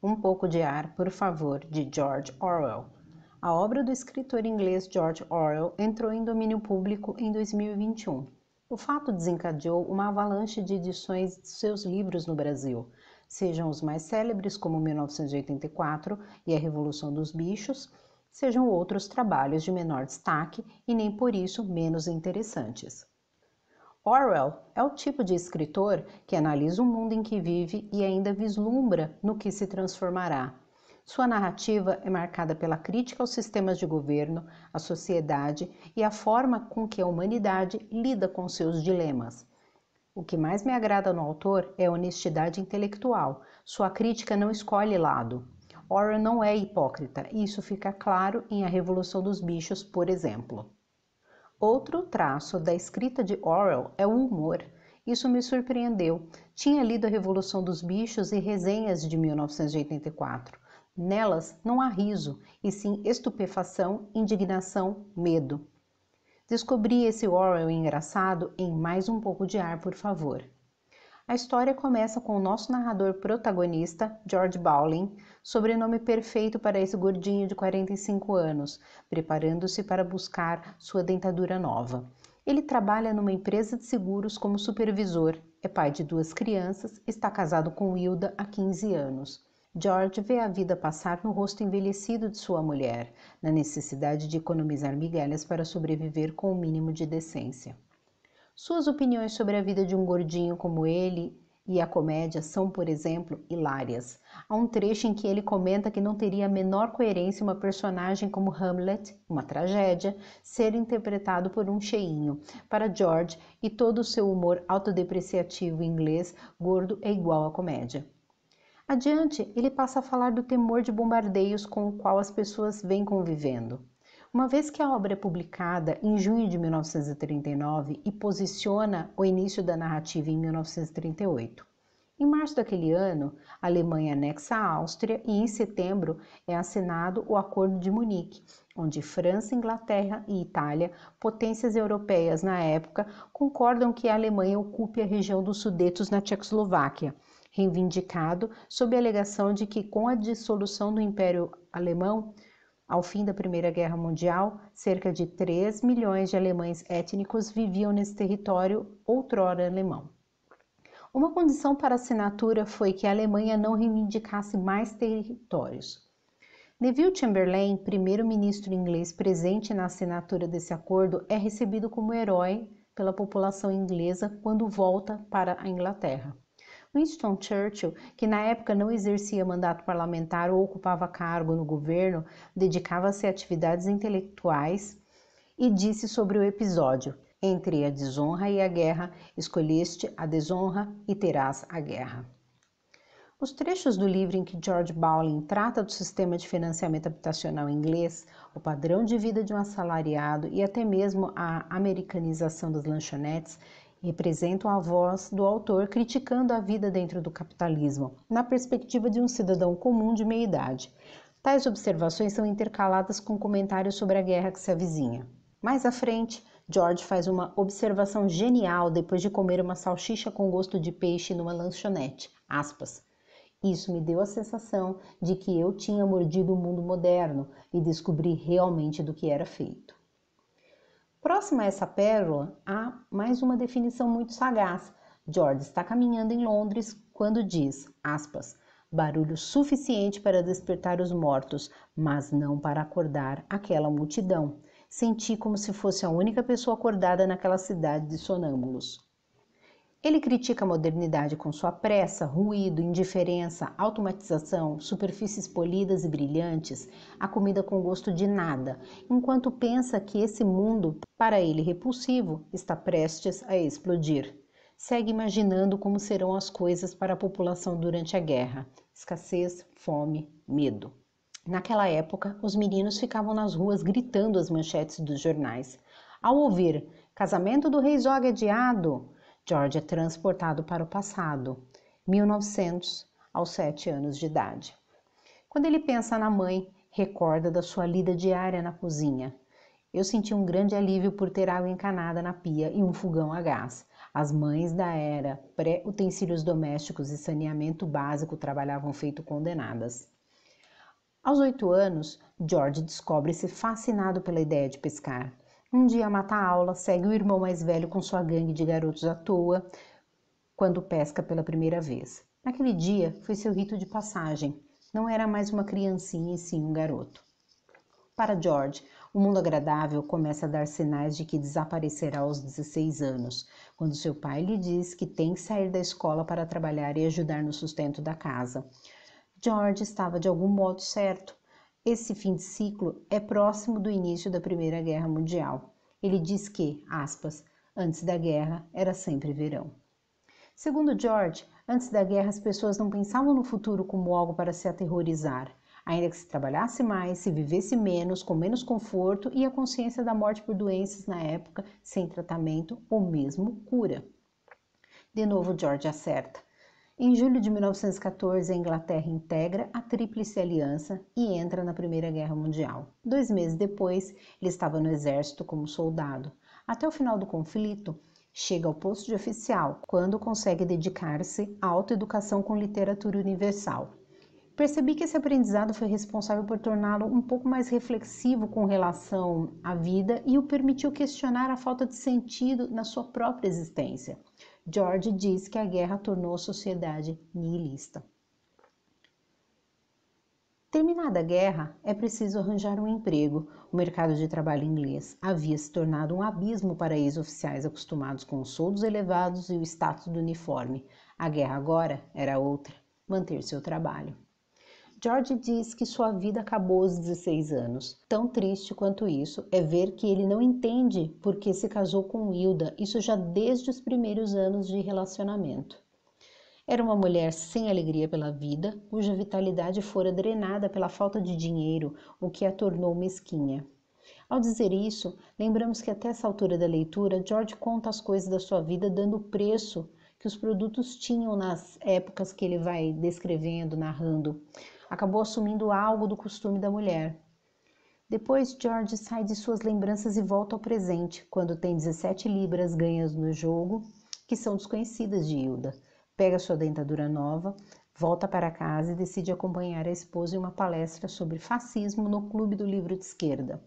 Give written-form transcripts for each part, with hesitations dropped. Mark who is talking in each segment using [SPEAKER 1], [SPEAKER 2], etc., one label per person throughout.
[SPEAKER 1] Um pouco de ar, por favor, de George Orwell. A obra do escritor inglês George Orwell entrou em domínio público em 2021. O fato desencadeou uma avalanche de edições de seus livros no Brasil, sejam os mais célebres como 1984 e a Revolução dos Bichos, sejam outros trabalhos de menor destaque e nem por isso menos interessantes. Orwell é o tipo de escritor que analisa o mundo em que vive e ainda vislumbra no que se transformará. Sua narrativa é marcada pela crítica aos sistemas de governo, à sociedade e a forma com que a humanidade lida com seus dilemas. O que mais me agrada no autor é a honestidade intelectual. Sua crítica não escolhe lado. Orwell não é hipócrita, e isso fica claro em A Revolução dos Bichos, por exemplo. Outro traço da escrita de Orwell é o humor. Isso me surpreendeu. Tinha lido A Revolução dos Bichos e resenhas de 1984. Nelas não há riso, e sim estupefação, indignação, medo. Descobri esse Orwell engraçado em Mais um pouco de ar, por favor. A história começa com o nosso narrador protagonista, George Bowling, sobrenome perfeito para esse gordinho de 45 anos, preparando-se para buscar sua dentadura nova. Ele trabalha numa empresa de seguros como supervisor, é pai de 2 crianças, está casado com Hilda há 15 anos. George vê a vida passar no rosto envelhecido de sua mulher, na necessidade de economizar migalhas para sobreviver com o mínimo de decência. Suas opiniões sobre a vida de um gordinho como ele e a comédia são, por exemplo, hilárias. Há um trecho em que ele comenta que não teria a menor coerência uma personagem como Hamlet, uma tragédia, ser interpretado por um cheinho. Para George e todo o seu humor autodepreciativo inglês, gordo é igual à comédia. Adiante, ele passa a falar do temor de bombardeios com o qual as pessoas vêm convivendo. Uma vez que a obra é publicada em junho de 1939 e posiciona o início da narrativa em 1938. Em março daquele ano, a Alemanha anexa a Áustria e em setembro é assinado o Acordo de Munique, onde França, Inglaterra e Itália, potências europeias na época, concordam que a Alemanha ocupe a região dos Sudetos na Tchecoslováquia, reivindicado sob a alegação de que com a dissolução do Império Alemão, ao fim da Primeira Guerra Mundial, cerca de 3 milhões de alemães étnicos viviam nesse território outrora alemão. Uma condição para a assinatura foi que a Alemanha não reivindicasse mais territórios. Neville Chamberlain, primeiro-ministro inglês presente na assinatura desse acordo, é recebido como herói pela população inglesa quando volta para a Inglaterra. Winston Churchill, que na época não exercia mandato parlamentar ou ocupava cargo no governo, dedicava-se a atividades intelectuais e disse sobre o episódio: entre a desonra e a guerra, escolheste a desonra e terás a guerra. Os trechos do livro em que George Bowling trata do sistema de financiamento habitacional inglês, o padrão de vida de um assalariado e até mesmo a americanização das lanchonetes representam a voz do autor criticando a vida dentro do capitalismo, na perspectiva de um cidadão comum de meia-idade. Tais observações são intercaladas com comentários sobre a guerra que se avizinha. Mais à frente, George faz uma observação genial depois de comer uma salsicha com gosto de peixe numa lanchonete. Aspas. Isso me deu a sensação de que eu tinha mordido o mundo moderno e descobri realmente do que era feito. Próxima a essa pérola, há mais uma definição muito sagaz. George está caminhando em Londres quando diz, aspas, barulho suficiente para despertar os mortos, mas não para acordar aquela multidão. Senti como se fosse a única pessoa acordada naquela cidade de sonâmbulos. Ele critica a modernidade com sua pressa, ruído, indiferença, automatização, superfícies polidas e brilhantes, a comida com gosto de nada, enquanto pensa que esse mundo, para ele repulsivo, está prestes a explodir. Segue imaginando como serão as coisas para a população durante a guerra: escassez, fome, medo. Naquela época, os meninos ficavam nas ruas gritando as manchetes dos jornais. Ao ouvir "Casamento do Rei Zog adiado", George é transportado para o passado, 1900, aos 7 anos de idade. Quando ele pensa na mãe, recorda da sua lida diária na cozinha. Eu senti um grande alívio por ter água encanada na pia e um fogão a gás. As mães da era pré-utensílios domésticos e saneamento básico trabalhavam feito condenadas. Aos 8 anos, George descobre-se fascinado pela ideia de pescar. Um dia mata a aula, segue o irmão mais velho com sua gangue de garotos à toa, quando pesca pela primeira vez. Naquele dia, foi seu rito de passagem. Não era mais uma criancinha e sim um garoto. Para George, o mundo agradável começa a dar sinais de que desaparecerá aos 16 anos, quando seu pai lhe diz que tem que sair da escola para trabalhar e ajudar no sustento da casa. George estava de algum modo certo. Esse fim de ciclo é próximo do início da Primeira Guerra Mundial. Ele diz que, aspas, antes da guerra era sempre verão. Segundo George, antes da guerra as pessoas não pensavam no futuro como algo para se aterrorizar. Ainda que se trabalhasse mais, se vivesse menos, com menos conforto e a consciência da morte por doenças na época, sem tratamento ou mesmo cura. De novo George acerta. Em julho de 1914, a Inglaterra integra a Tríplice Aliança e entra na Primeira Guerra Mundial. 2 meses depois, ele estava no exército como soldado. Até o final do conflito, chega ao posto de oficial, quando consegue dedicar-se à autoeducação com literatura universal. Percebi que esse aprendizado foi responsável por torná-lo um pouco mais reflexivo com relação à vida e o permitiu questionar a falta de sentido na sua própria existência. George diz que a guerra tornou a sociedade nihilista. Terminada a guerra, é preciso arranjar um emprego. O mercado de trabalho inglês havia se tornado um abismo para ex-oficiais acostumados com os soldos elevados e o status do uniforme. A guerra agora era outra: manter seu trabalho. George diz que sua vida acabou aos 16 anos. Tão triste quanto isso é ver que ele não entende por que se casou com Hilda, isso já desde os primeiros anos de relacionamento. Era uma mulher sem alegria pela vida, cuja vitalidade fora drenada pela falta de dinheiro, o que a tornou mesquinha. Ao dizer isso, lembramos que até essa altura da leitura, George conta as coisas da sua vida dando o preço que os produtos tinham nas épocas que ele vai descrevendo, narrando. Acabou assumindo algo do costume da mulher. Depois, George sai de suas lembranças e volta ao presente, quando tem 17 libras ganhas no jogo, que são desconhecidas de Hilda. Pega sua dentadura nova, volta para casa e decide acompanhar a esposa em uma palestra sobre fascismo no Clube do Livro de Esquerda.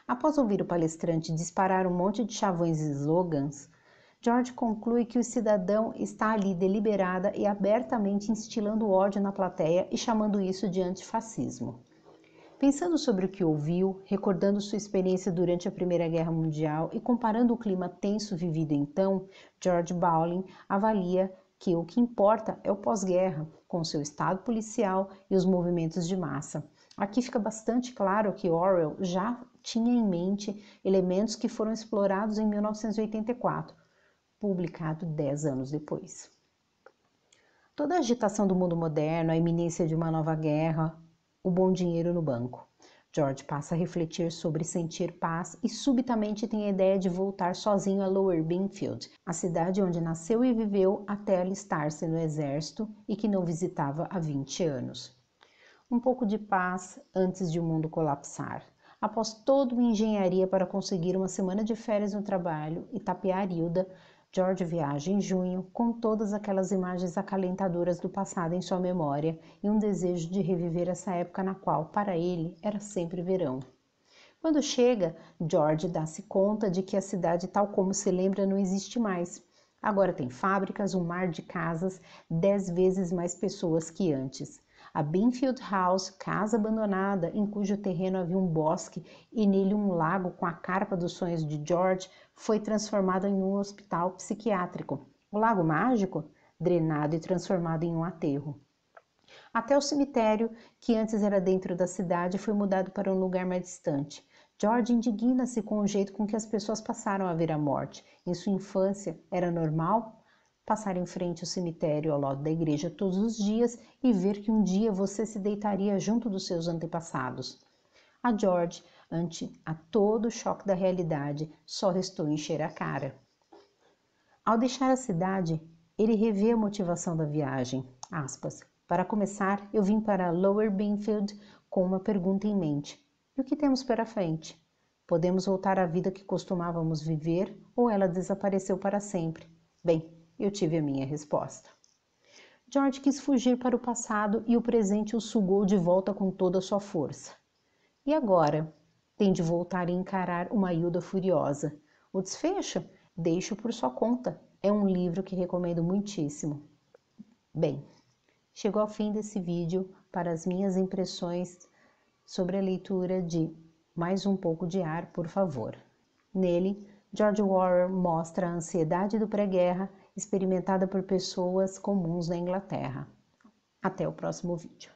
[SPEAKER 1] Após ouvir o palestrante disparar um monte de chavões e slogans, George conclui que o cidadão está ali deliberada e abertamente instilando ódio na plateia e chamando isso de antifascismo. Pensando sobre o que ouviu, recordando sua experiência durante a Primeira Guerra Mundial e comparando o clima tenso vivido então, George Bowling avalia que o que importa é o pós-guerra, com seu estado policial e os movimentos de massa. Aqui fica bastante claro que Orwell já tinha em mente elementos que foram explorados em 1984, publicado 10 anos depois. Toda a agitação do mundo moderno, a iminência de uma nova guerra, o bom dinheiro no banco. George passa a refletir sobre sentir paz e subitamente tem a ideia de voltar sozinho a Lower Binfield, a cidade onde nasceu e viveu até alistar-se no exército e que não visitava há 20 anos. Um pouco de paz antes de o mundo colapsar. Após toda uma engenharia para conseguir uma semana de férias no trabalho e tapear Hilda, George viaja em junho com todas aquelas imagens acalentadoras do passado em sua memória e um desejo de reviver essa época na qual, para ele, era sempre verão. Quando chega, George dá-se conta de que a cidade tal como se lembra não existe mais. Agora tem fábricas, um mar de casas, 10 vezes mais pessoas que antes. A Binfield House, casa abandonada, em cujo terreno havia um bosque e nele um lago com a carpa dos sonhos de George, foi transformado em um hospital psiquiátrico. O Lago Mágico, drenado e transformado em um aterro. Até o cemitério, que antes era dentro da cidade, foi mudado para um lugar mais distante. George indigna-se com o jeito com que as pessoas passaram a ver a morte. Em sua infância, era normal passar em frente ao cemitério ao lado da igreja todos os dias e ver que um dia você se deitaria junto dos seus antepassados. A George, ante a todo o choque da realidade, só restou encher a cara. Ao deixar a cidade, ele revê a motivação da viagem. Aspas, para começar, eu vim para Lower Binfield com uma pergunta em mente. E o que temos para frente? Podemos voltar à vida que costumávamos viver ou ela desapareceu para sempre? Bem, eu tive a minha resposta. George quis fugir para o passado e o presente o sugou de volta com toda a sua força. E agora? Tem de voltar e encarar uma Hilda furiosa. O desfecho? Deixo por sua conta. É um livro que recomendo muitíssimo. Bem, chegou ao fim desse vídeo para as minhas impressões sobre a leitura de Mais um pouco de ar, por favor. Nele, George Orwell mostra a ansiedade do pré-guerra experimentada por pessoas comuns na Inglaterra. Até o próximo vídeo.